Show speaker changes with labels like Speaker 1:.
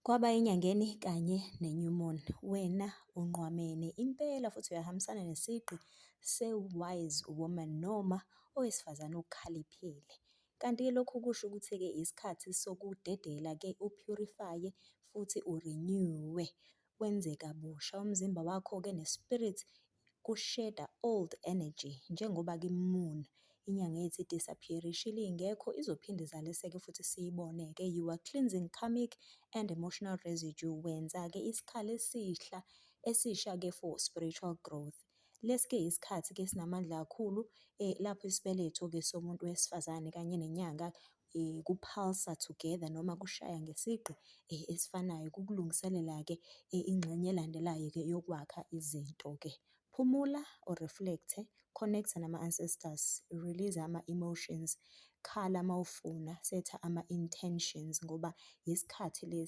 Speaker 1: Kwaba enyangeni kanye ne-new moon, wena unqwamene impela futhi uyahambisana nesigqi se-wise woman noma owesifazane okhaliphile. Kanti-ke lokhu kusho ukuthi-ke isikhathi sokudedela-ke upurifaye futhi urenyuwe, wenze kabusha umzimba wakho-ke ne-spirit kusheda old energy njengoba-ke i-moon inyanga yethu i-disappear-re ishilo ingekho izophinde izaliseke futhi siyibone-ke. You are cleansing karmic and emotional residue, wenza-ke isikhala esisha-ke for spiritual growth. Lesi-ke isikhathi-ke esinamandla kakhulu lapho isibeletho-ke somuntu wesifazane kanye nenyanga kupulse-a together noma kushaya ngesigqi esifanayo kukulungiselela-ke ingxenye elandelayo-ke yokwakha izinto-ke. Phumula or reflect-e, connect-a nama-ancestors, release ama-emotions, khala mawufuna, setha ama-intentions ngoba isikhathi lesi